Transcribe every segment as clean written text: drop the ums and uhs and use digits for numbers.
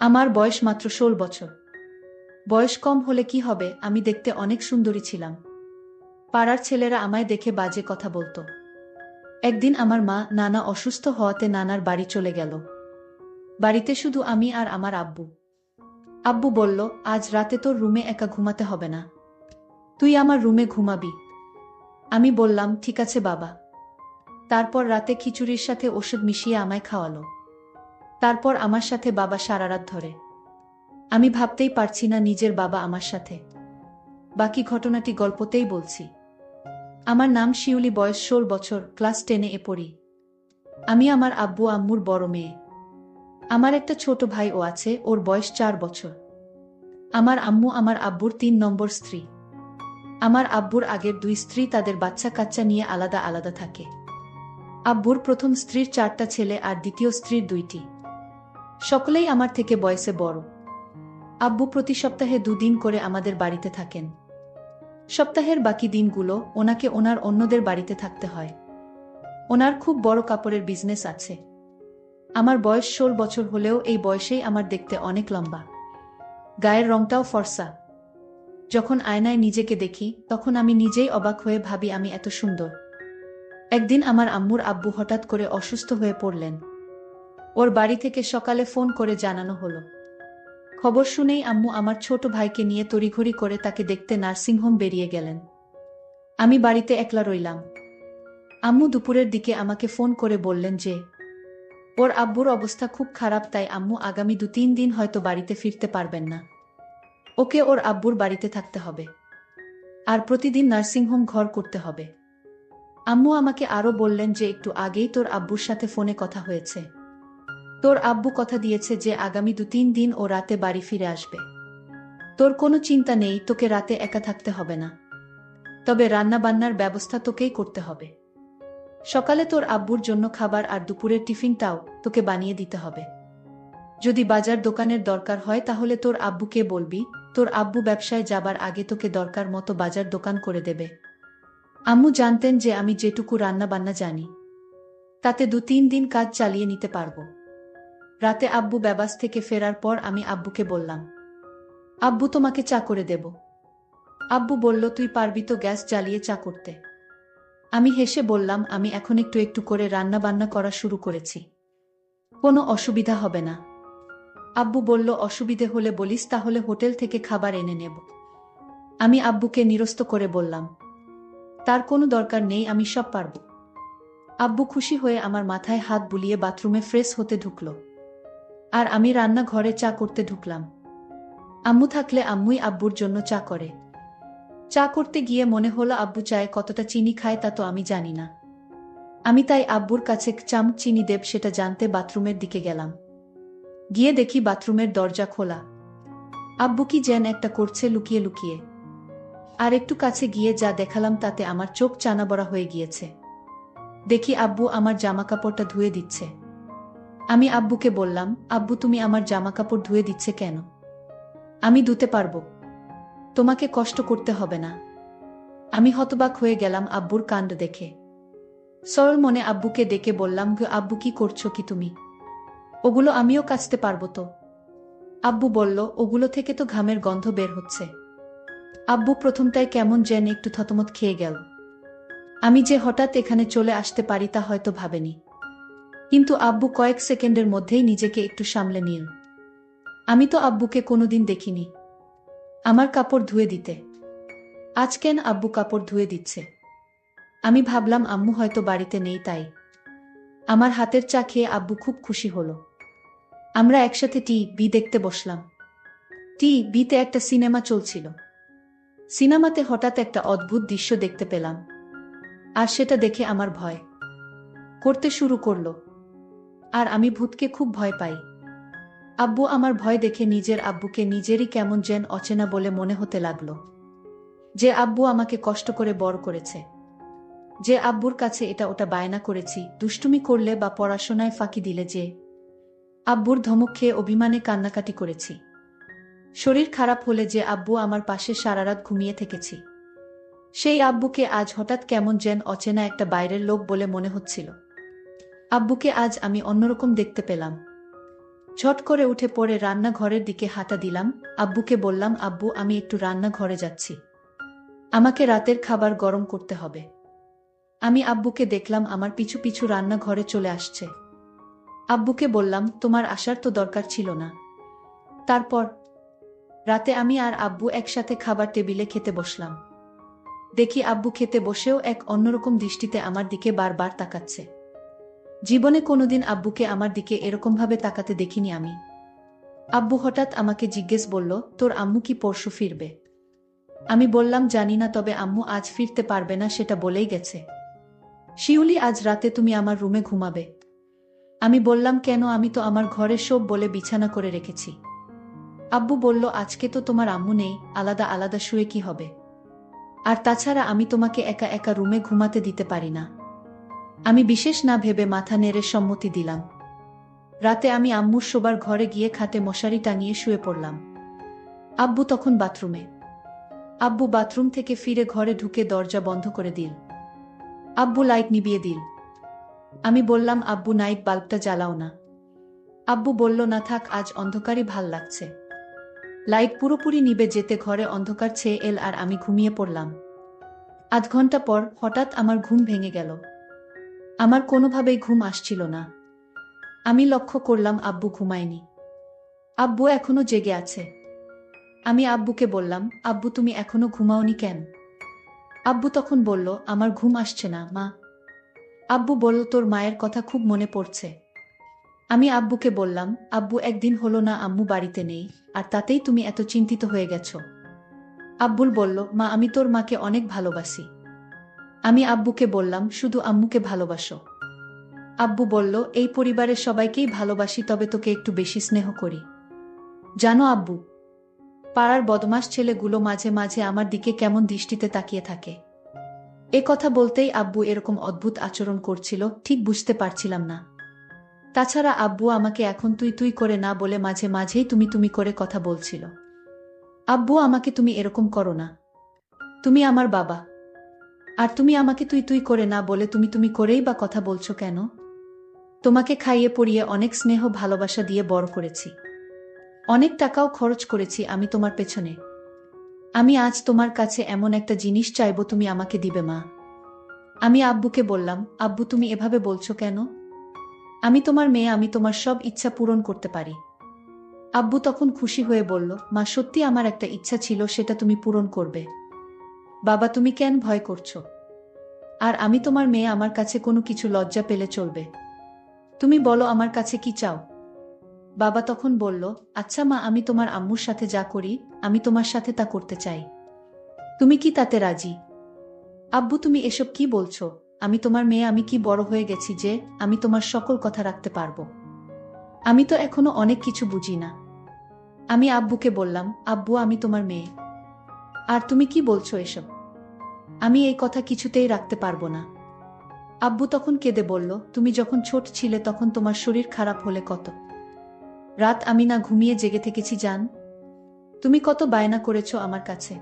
আমার বয়স মাত্র ১৬ বছর। বয়স কম হলে কি হবে, আমি দেখতে অনেক সুন্দরী ছিলাম। পাড়ার ছেলেরা আমায় দেখে বাজে কথা বলতো। একদিন আমার মা নানা অসুস্থ হওয়াতে নানার বাড়ি চলে গেল। বাড়িতে শুধু আমি আর আমার আব্বু। আব্বু বলল, আজ রাতে তোর রুমে একা ঘুমাতে হবে না, তুই আমার রুমে ঘুমাবি। আমি বললাম, ঠিক আছে বাবা। তারপর রাতে খিচুড়ির সাথে ওষুধ মিশিয়ে আমায় খাওয়ালো। তারপর আমার সাথে বাবা সারা রাত ধরে। আমি ভাবতেই পারছি না নিজের বাবা আমার সাথে। বাকি ঘটনাটি গল্পতেই বলছি। আমার নাম শিউলি, বয়স ১৬ বছর, ক্লাস 10-এ পড়ি। আমি আমার আব্বু আম্মুর বড় মেয়ে। আমার একটা ছোট ভাইও আছে, ওর বয়স ৪ বছর। আমার আম্মু আমার আব্বুর ৩ নম্বর স্ত্রী। আমার আব্বুর আগের ২ স্ত্রী তাদের বাচ্চা কাচ্চা নিয়ে আলাদা আলাদা থাকে। আব্বুর প্রথম স্ত্রীর ৪টা ছেলে আর দ্বিতীয় স্ত্রীর ২টি। সকলেই আমার থেকে বয়সে বড়। আব্বু প্রতি সপ্তাহে ২ দিন করে আমাদের বাড়িতে থাকেন। সপ্তাহের বাকি দিনগুলো ওনাকে ওনার অন্যদের বাড়িতে থাকতে হয়। ওনার খুব বড় কাপড়ের বিজনেস আছে। আমার বয়স ১৬ বছর হলেও এই বয়সেই আমার দেখতে অনেক লম্বা। গায়ের রংটাও ফর্সা। যখন আয়নায় নিজেকে দেখি তখন আমি নিজেই অবাক হয়ে ভাবি আমি এত সুন্দর। একদিন আমার আম্মুর আব্বু হঠাৎ করে অসুস্থ হয়ে পড়লেন। ওর বাড়ি থেকে সকালে ফোন করে জানানো হলো। খবর শুনেই আম্মু আমার ছোট ভাইকে নিয়ে তড়িঘড়ি করে তাকে দেখতে নার্সিংহোম বেরিয়ে গেলেন। আমি বাড়িতে একলা রইলাম। আম্মু দুপুরের দিকে আমাকে ফোন করে বললেন যে ওর আব্বুর অবস্থা খুব খারাপ, তাই আম্মু আগামী ২-৩ দিন হয়তো বাড়িতে ফিরতে পারবেন না। ওকে ওর আব্বুর বাড়িতে থাকতে হবে। আর প্রতিদিন নার্সিংহোম ঘর করতে হবে। আম্মু আমাকে আরও বললেন যে একটু আগেই তোর আব্বুর সাথে ফোনে কথা হয়েছে। তোর আব্বু কথা দিয়েছে যে আগামী ২-৩ দিন ও রাতে বাড়ি ফিরে আসবে। তোর কোনো চিন্তা নেই, তোকে রাতে একা থাকতে হবে না। তবে রান্না বান্নার ব্যবস্থা তোকেই করতে হবে। সকালে তোর আব্বুর জন্য খাবার আর দুপুরের টিফিনটাও তোকে বানিয়ে দিতে হবে। যদি বাজার দোকানের দরকার হয় তাহলে তোর আব্বুকে বলবি, তোর আব্বু ব্যবসায় যাবার আগে তোকে দরকার মতো বাজার দোকান করে দেবে। আম্মু জানতেন যে আমি যেটুকু রান্না বান্না জানি তাতে ২-৩ দিন কাজ চালিয়ে নিতে পারবো। রাতে আব্বু ব্যবাস থেকে ফেরার পর আমি আব্বুকে বললাম, আব্বু তোমাকে চা করে দেব। আব্বু বলল, তুই পারবি তো গ্যাস জ্বালিয়ে চা করতে? আমি হেসে বললাম, আমি এখন একটু একটু করে রান্না বান্না করা শুরু করেছি, কোনো অসুবিধা হবে না। আব্বু বলল, অসুবিধে হলে বলিস, তাহলে হোটেল থেকে খাবার এনে নেব। আমি আব্বুকে নিরস্ত করে বললাম, তার কোনো দরকার নেই, আমি সব পারব। আব্বু খুশি হয়ে আমার মাথায় হাত বুলিয়ে বাথরুমে ফ্রেশ হতে ঢুকল। আর আমি রান্নাঘরে চা করতে ঢুকলাম। আম্মু থাকলে আম্মুই আব্বুর জন্য চা করে। চা করতে গিয়ে মনে হলো আব্বু চায়ে কতটা চিনি খায় তা তো আমি জানি না। আমি তাই আব্বুর কাছে চামচ চিনি দেব সেটা জানতে বাথরুমের দিকে গেলাম। গিয়ে দেখি বাথরুমের দরজা খোলা। আব্বু কি যেন একটা করছে লুকিয়ে লুকিয়ে। আর একটু কাছে গিয়ে যা দেখালাম তাতে আমার চোখ চানাবড়া হয়ে গিয়েছে। দেখি আব্বু আমার জামাকাপড়টা ধুয়ে দিচ্ছে। আমি আব্বুকে বললাম, আব্বু তুমি আমার জামাকাপড় ধুয়ে দিচ্ছে কেন? আমি ধুতে পারবো, তোমাকে কষ্ট করতে হবে না। আমি হতবাক হয়ে গেলাম আব্বুর কাণ্ড দেখে। সরল মনে আব্বুকে ডেকে বললাম, আব্বু কি করছো কি তুমি? ওগুলো আমিও কাচতে পারবো তো? আব্বু বলল, ওগুলো থেকে তো ঘামের গন্ধ বের হচ্ছে। আব্বু প্রথমটায় কেমন যেন একটু থতমত খেয়ে গেল। আমি যে হঠাৎ এখানে চলে আসতে পারি তা হয়তো ভাবেনি। কিন্তু আব্বু কয়েক সেকেন্ডের মধ্যেই নিজেকে একটু সামলে নিল। আমি তো আব্বুকে কোনোদিন দেখিনি আমার কাপড় ধুয়ে দিতে। আজ কেন আব্বু কাপড় ধুয়ে দিচ্ছে? আমি ভাবলাম আম্মু হয়তো বাড়িতে নেই তাই। আমার হাতের চা খেয়ে আব্বু খুব খুশি হলো। আমরা একসাথে টিভি দেখতে বসলাম। টিভিতে একটা সিনেমা চলছিল। সিনেমাতে হঠাৎ একটা অদ্ভুত দৃশ্য দেখতে পেলাম। আর সেটা দেখে আমার ভয় করতে শুরু করলো। আর আমি ভূতকে খুব ভয় পাই। আব্বু আমার ভয় দেখে নিজের আব্বুকে নিজেরই কেমন যেন অচেনা বলে মনে হতে লাগলো। যে আব্বু আমাকে কষ্ট করে বড় করেছে, যে আব্বুর কাছে এটা ওটা বায়না করেছি, দুষ্টুমি করলে বা পড়াশোনায় ফাঁকি দিলে, যে আব্বুর ধমক খেয়ে অভিমানে কান্নাকাটি করেছি, শরীর খারাপ হলে যে আব্বু আমার পাশে সারারাত ঘুমিয়ে থেকেছি, সেই আব্বুকে আজ হঠাৎ কেমন যেন অচেনা একটা বাইরের লোক বলে মনে হচ্ছিল। আব্বুকে আজ আমি অন্যরকম দেখতে পেলাম। ঝট করে উঠে পড়ে রান্নাঘরের দিকে হাঁটা দিলাম। আব্বুকে বললাম, আব্বু আমি একটু রান্নাঘরে যাচ্ছি, আমাকে রাতের খাবার গরম করতে হবে। আমি আব্বুকে দেখলাম আমার পিছু পিছু রান্নাঘরে চলে আসছে। আব্বুকে বললাম, তোমার আসার তো দরকার ছিল না। তারপর রাতে আমি আর আব্বু একসাথে খাবার টেবিলে খেতে বসলাম। দেখি আব্বু খেতে বসেও এক অন্যরকম দৃষ্টিতে আমার দিকে বারবার তাকাচ্ছে। জীবনে কোনোদিন আব্বুকে আমার দিকে এরকমভাবে তাকাতে দেখিনি আমি। আব্বু হঠাৎ আমাকে জিজ্ঞেস করল, তোর আম্মু কি পরশু ফিরবে? আমি বললাম, জানি না, তবে আম্মু আজ ফিরতে পারবে না সেটা বলেই গেছে। শিউলি, আজ রাতে তুমি আমার রুমে ঘুমাবে। আমি বললাম, কেন? আমি তো আমার ঘরে সব বলে বিছানা করে রেখেছি। আব্বু বলল, আজকে তো তোমার আম্মু নেই, আলাদা আলাদা শুয়ে কি হবে? আর তাছাড়া আমি তোমাকে একা একা রুমে ঘুমাতে দিতে পারি না। আমি বিশেষ না ভেবে মাথা নেড়ে সম্মতি দিলাম। রাতে আমি আম্মুর শোবার ঘরে গিয়ে খাটে মশারি টাঙিয়ে শুয়ে পড়লাম। আব্বু তখন বাথরুমে। আব্বু বাথরুম থেকে ফিরে ঘরে ঢুকে দরজা বন্ধ করে দিল। আব্বু লাইট নিভিয়ে দিল। আমি বললাম, আব্বু নাইট বাল্বটা জ্বালাও না। আব্বু বলল, না থাক, আজ অন্ধকারই ভাল লাগছে। লাইট পুরোপুরি নিভে যেতে ঘরে অন্ধকার ছেয়ে এল আর আমি ঘুমিয়ে পড়লাম। আধ ঘন্টা পর হঠাৎ আমার ঘুম ভেঙে গেল। আমার কোনোভাবেই ঘুম আসছিল না। আমি লক্ষ্য করলাম আব্বু ঘুমায়নি। আব্বু এখনো জেগে আছে। আমি আব্বুকে বললাম, আব্বু তুমি এখনো ঘুমাওনি কেন? আব্বু তখন বলল, আমার ঘুম আসছে না মা। আব্বু বলল, তোর মায়ের কথা খুব মনে পড়ছে। আমি আব্বুকে বললাম, আব্বু একদিন হলো না আম্মু বাড়িতে নেই, আর তাতেই তুমি এত চিন্তিত হয়ে গেছো। আব্বুল বলল, মা আমি তোর মাকে অনেক ভালোবাসি। আমি আব্বুকে বললাম, শুধু আম্মুকে ভালোবাসো? আব্বু বলল, এই পরিবারের সবাইকেই ভালোবাসি, তবে তোকে একটু বেশি স্নেহ করি। জানো আব্বু, পাড়ার বদমাশ ছেলেগুলো মাঝে মাঝে আমার দিকে কেমন দৃষ্টিতে তাকিয়ে থাকে। এ কথা বলতেই আব্বু এরকম অদ্ভুত আচরণ করছিল, ঠিক বুঝতে পারছিলাম না। তাছাড়া আব্বু আমাকে এখন তুই তুই করে না বলে মাঝে মাঝেই তুমি তুমি করে কথা বলছিল। আব্বু, আমাকে তুমি এরকম করো না। তুমি আমার বাবা। আর তুমি আমাকে তুই তুই করে না বলে তুমি তুমি করেই বা কথা বলছো কেন? তোমাকে খাইয়ে পড়িয়ে অনেক স্নেহ ভালোবাসা দিয়ে বড় করেছি। অনেক টাকাও খরচ করেছি আমি তোমার পেছনে। আমি আজ তোমার কাছে এমন একটা জিনিস চাইবো, তুমি আমাকে দিবে মা? আমি আব্বুকে বললাম, আব্বু তুমি এভাবে বলছো কেন? আমি তোমার মেয়ে, আমি তোমার সব ইচ্ছা পূরণ করতে পারি। আব্বু তখন খুশি হয়ে বলল, মা সত্যি আমার একটা ইচ্ছা ছিল, সেটা তুমি পূরণ করবে। বাবা তুমি কেন ভয় করছো? আর আমি তোমার মেয়ে, আমার কাছে কোনো কিছু লজ্জা পেলে চলবে? তুমি বলো আমার কাছে কি চাও? বাবা তখন বলল, আচ্ছা মা, আমি তোমার আম্মুর সাথে যা করি আমি তোমার সাথে তা করতে চাই। তুমি কি তাতে রাজি? আব্বু তুমি এসব কি বলছো? আমি তোমার মেয়ে, আমি কি বড় হয়ে গেছি যে আমি তোমার সকল কথা রাখতে পারবো? আমি তো এখনো অনেক কিছু বুঝি না। আমি আব্বুকে বললাম, আব্বু আমি তোমার মেয়ে, আর তুমি কি বলছো এসব? আমি এই কথা কিছুতেই রাখতে পারবো না। আব্বু তখন কেঁদে বলল, তুমি যখন ছোট ছিলে তখন তোমার শরীর খারাপ হলে কত রাত আমি না ঘুমিয়ে জেগে থেকেছি জান। তুমি কত বায়না করেছো আমার কাছে।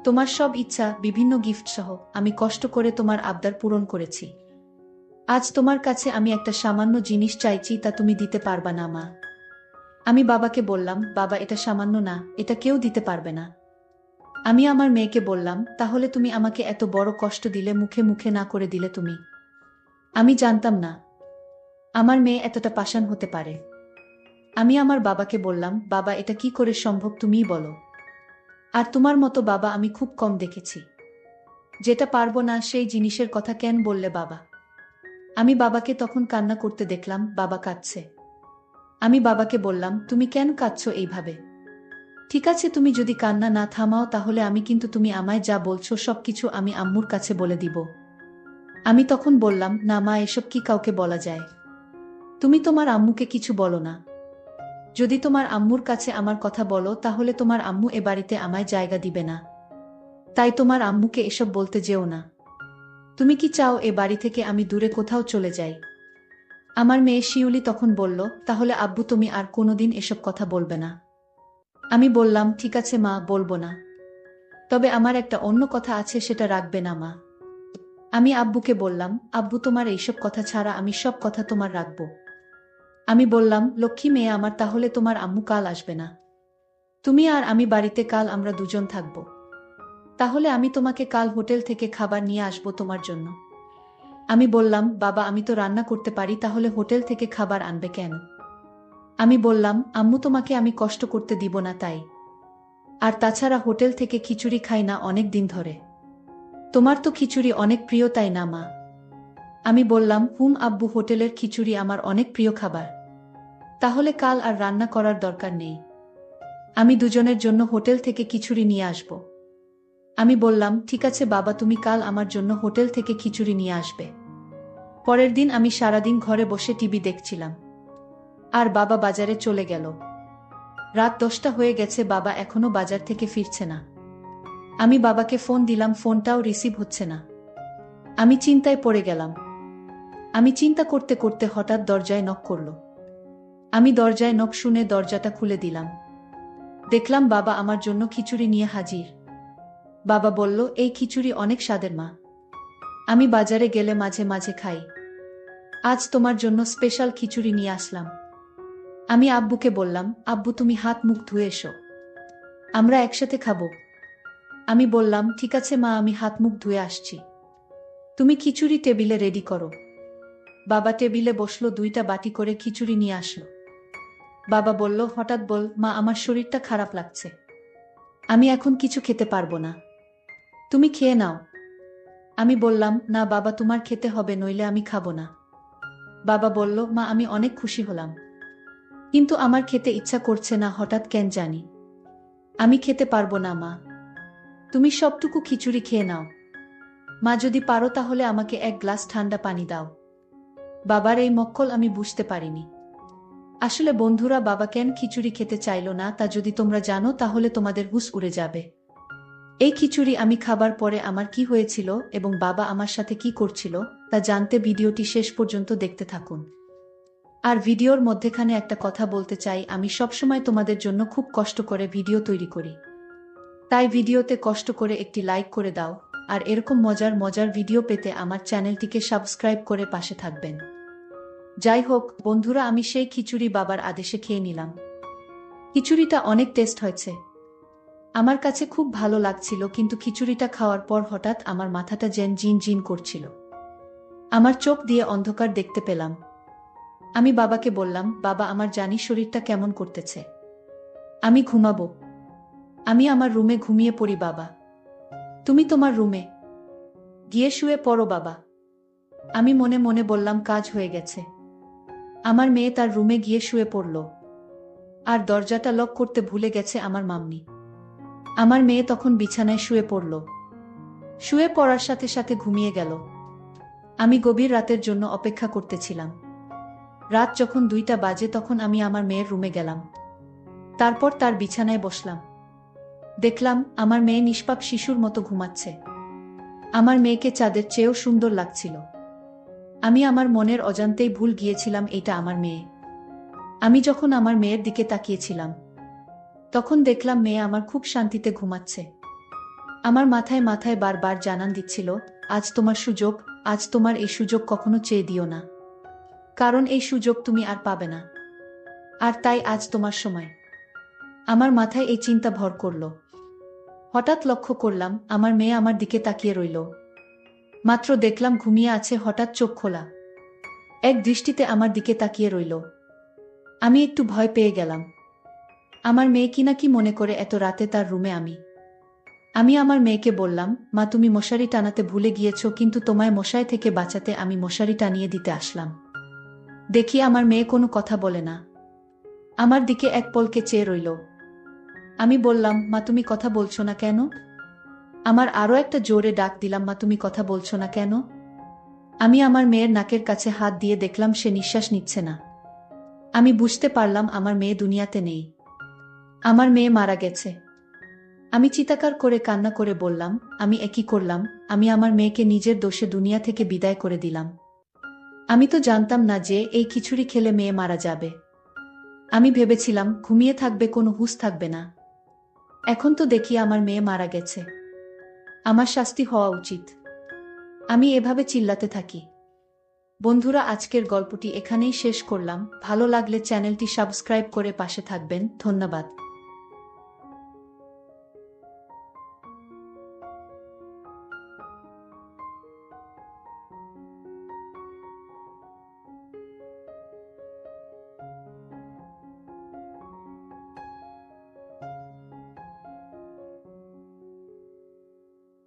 তোমার সব ইচ্ছা, বিভিন্ন গিফট সহ আমি কষ্ট করে তোমার আবদার পূরণ করেছি। আজ তোমার কাছে আমি একটা সামান্য জিনিস চাইছি, তা তুমি দিতে পারবা না মা। আমি বাবাকে বললাম, বাবা এটা সামান্য না, এটা কেউ দিতে পারবে না। আমি আমার মেয়েকে বললাম, তাহলে তুমি আমাকে এত বড় কষ্ট দিলে মুখে মুখে না করে দিলে তুমি? আমি জানতাম না আমার মেয়ে এতটা পাষাণ হতে পারে। আমি আমার বাবাকে বললাম, বাবা এটা কি করে সম্ভব তুমিই বলো। আর তোমার মতো বাবা আমি খুব কম দেখেছি। যেটা পারবো না সেই জিনিসের কথা কেন বললে বাবা? আমি বাবাকে তখন কান্না করতে দেখলাম, বাবা কাঁদছে। আমি বাবাকে বললাম, তুমি কেন কাঁদছো এইভাবে? ঠিক আছে তুমি যদি কান্না না থামাও তাহলে আমি কিন্তু তুমি আমায় যা বলছো সবকিছু আমি আম্মুর কাছে বলে দিব। আমি তখন বললাম, না মা, এসব কি কাউকে বলা যায়? তুমি তোমার আম্মুকে কিছু বলো না। যদি তোমার আম্মুর কাছে আমার কথা বলো তাহলে তোমার আম্মু এ বাড়িতে আমায় জায়গা দিবে না। তাই তোমার আম্মুকে এসব বলতে যেও না। তুমি কি চাও এ বাড়ি থেকে আমি দূরে কোথাও চলে যাই? আমার মেয়ে শিউলি তখন বলল, তাহলে আব্বু তুমি আর কোনোদিন এসব কথা বলবে না? আমি বললাম, ঠিক আছে মা, বলবো না। তবে আমার একটা অন্য কথা আছে, সেটা রাখবে না মা? আমি আব্বুকে বললাম, আব্বু তোমার এইসব কথা ছাড়া আমি সব কথা তোমার রাখবো। আমি বললাম, লক্ষ্মী মেয়ে আমার, তাহলে তোমার আম্মু কাল আসবে না? তুমি আর আমি বাড়িতে কাল আমরা দুজন থাকব। তাহলে আমি তোমাকে কাল হোটেল থেকে খাবার নিয়ে আসবো তোমার জন্য। আমি বললাম, বাবা আমি তো রান্না করতে পারি, তাহলে হোটেল থেকে খাবার আনবে কেন? আমি বললাম, আম্মু তোমাকে আমি কষ্ট করতে দিব না তাই। আর তাছাড়া হোটেল থেকে খিচুড়ি খাই না অনেক দিন ধরে। তোমার তো খিচুড়ি অনেক প্রিয় তাই না মা? আমি বললাম, আব্বু, হোটেলের খিচুড়ি আমার অনেক প্রিয় খাবার। তাহলে কাল আর রান্না করার দরকার নেই। আমি দুজনের জন্য হোটেল থেকে খিচুড়ি নিয়ে আসব। আমি বললাম, ঠিক আছে বাবা, তুমি কাল আমার জন্য হোটেল থেকে খিচুড়ি নিয়ে আসবে। পরের দিন আমি সারাদিন ঘরে বসে টিভি দেখছিলাম। আর বাবা বাজারে চলে গেল। রাত 10টা হয়ে গেছে, বাবা এখনো বাজার থেকে ফিরছে না। আমি বাবাকে ফোন দিলাম, ফোনটাও রিসিভ হচ্ছে না। আমি চিন্তায় পড়ে গেলাম। আমি চিন্তা করতে করতে হঠাৎ দরজায় নক করল। আমি দরজায় নক শুনে দরজাটা খুলে দিলাম। দেখলাম বাবা আমার জন্য খিচুড়ি নিয়ে হাজির। বাবা বলল, এই খিচুড়ি অনেক স্বাদের মা। আমি বাজারে গেলে মাঝে মাঝে খাই। আজ তোমার জন্য স্পেশাল খিচুড়ি নিয়ে আসলাম। আমি আব্বুকে বললাম, আব্বু তুমি হাত মুখ ধুয়ে এসো, আমরা একসাথে খাবো। আমি বললাম, ঠিক আছে মা, আমি হাত মুখ ধুয়ে আসছি। তুমি খিচুড়ি টেবিলে রেডি করো। বাবা টেবিলে বসলো, 2টা বাটি করে খিচুড়ি নিয়ে আসলো। বাবা বলল, হঠাৎ বল মা, আমার শরীরটা খারাপ লাগছে। আমি এখন কিছু খেতে পারবো না, তুমি খেয়ে নাও। আমি বললাম, না বাবা, তোমার খেতে হবে, নইলে আমি খাবো না। বাবা বলল, মা আমি অনেক খুশি হলাম, কিন্তু আমার খেতে ইচ্ছা করছে না হঠাৎ, কেন জানি। আমি খেতে পারবো না মা, তুমি সবটুকু খিচুড়ি খেয়ে নাও। মা যদি পারো তাহলে আমাকে এক গ্লাস ঠান্ডা পানি দাও। বাবার এই মক্কল আমি বুঝতে পারিনি। আসলে বন্ধুরা, বাবা কেন খিচুড়ি খেতে চাইল না তা যদি তোমরা জানো তাহলে তোমাদের হুঁশ উড়ে যাবে। এই খিচুড়ি আমি খাবার পরে আমার কি হয়েছিল এবং বাবা আমার সাথে কি করছিল তা জানতে ভিডিওটি শেষ পর্যন্ত দেখতে থাকুন। আর ভিডিওর মধ্যেখানে একটা কথা বলতে চাই, আমি সবসময় তোমাদের জন্য খুব কষ্ট করে ভিডিও তৈরি করি। তাই ভিডিওতে কষ্ট করে একটি লাইক করে দাও, আর এরকম মজার মজার ভিডিও পেতে আমার চ্যানেলটিকে সাবস্ক্রাইব করে পাশে থাকবেন। যাই হোক বন্ধুরা, আমি সেই খিচুড়ি বাবার আদেশে খেয়ে নিলাম। খিচুড়িটা অনেক টেস্ট হয়েছে, আমার কাছে খুব ভালো লাগছিল, কিন্তু খিচুড়িটা খাওয়ার পর হঠাৎ আমার মাথাটা যেন জিন জিন করছিল। আমার চোখ দিয়ে অন্ধকার দেখতে পেলাম। আমি বাবাকে বললাম, বাবা আমার জানি শরীরটা কেমন করতেছে, আমি ঘুমাবো। আমি আমার রুমে ঘুমিয়ে পড়ি বাবা। তুমি তোমার রুমে গিয়ে শুয়ে পড়ো বাবা। আমি মনে মনে বললাম, কাজ হয়ে গেছে। আমার মেয়ে তার রুমে গিয়ে শুয়ে পড়ল। আর দরজাটা লক করতে ভুলে গেছে আমার মাম্মি। আমার মেয়ে তখন বিছানায় শুয়ে পড়ল। শুয়ে পড়ার সাথে সাথে ঘুমিয়ে গেল। আমি গভীর রাতের জন্য অপেক্ষা করতেছিলাম। রাত যখন 2টা বাজে তখন আমি আমার মেয়ের রুমে গেলাম। তারপর তার বিছানায় বসলাম। দেখলাম আমার মেয়ে নিষ্পাপ শিশুর মতো ঘুমাচ্ছে। আমার মেয়েকে চাঁদের চেয়েও সুন্দর লাগছিল। আমি আমার মনের অজান্তেই ভুল গিয়েছিলাম এটা আমার মেয়ে। আমি যখন আমার মেয়ের দিকে তাকিয়েছিলাম তখন দেখলাম মেয়ে আমার খুব শান্তিতে ঘুমাচ্ছে। আমার মাথায় মাথায় বারবার জানান দিচ্ছিল, আজ তোমার সুযোগ, আজ তোমার এই সুযোগ কখনো চেয়ে দিও না, কারণ এই সুযোগ তুমি আর পাবে না। আর তাই আজ তোমার সময়। আমার মাথায় এই চিন্তা ভর করল। হঠাৎ লক্ষ্য করলাম আমার মেয়ে আমার দিকে তাকিয়ে রইল। মাত্র দেখলাম ঘুমিয়ে আছে, হঠাৎ চোখ খোলা, এক দৃষ্টিতে আমার দিকে তাকিয়ে রইল। আমি একটু ভয় পেয়ে গেলাম। আমার মেয়ে কি না কি মনে করে এত রাতে তার রুমে আমি আমার মেয়েকে বললাম, মা তুমি মশারি টানাতে ভুলে গিয়েছ, কিন্তু তোমায় মশাই থেকে বাঁচাতে আমি মশারি টানিয়ে দিতে আসলাম। দেখি আমার মেয়ে কোনো কথা বলে না, আমার দিকে এক পলকে চেয়ে রইল। আমি বললাম, মা তুমি কথা বলছো না কেন? আমার আরো একটা জোরে ডাক দিলাম, মা তুমি কথা বলছো না কেন? আমি আমার মেয়ের নাকের কাছে হাত দিয়ে দেখলাম সে নিঃশ্বাস নিচ্ছে না। আমি বুঝতে পারলাম আমার মেয়ে দুনিয়াতে নেই, আমার মেয়ে মারা গেছে। আমি চিৎকার করে কান্না করে বললাম, আমি একই করলাম, আমি আমার মেয়েকে নিজের দোষে দুনিয়া থেকে বিদায় করে দিলাম। আমি তো জানতাম না যে এই খিচুড়ি খেলে মেয়ে মারা যাবে। আমি ভেবেছিলাম ঘুমিয়ে থাকবে, কোনো হুঁশ থাকবে না। এখন তো দেখি আমার মেয়ে মারা গেছে, আমার শাস্তি হওয়া উচিত। আমি এভাবে চিল্লাতে থাকি। বন্ধুরা, আজকের গল্পটি এখানেই শেষ করলাম। ভালো লাগলে চ্যানেলটি সাবস্ক্রাইব করে পাশে থাকবেন। ধন্যবাদ।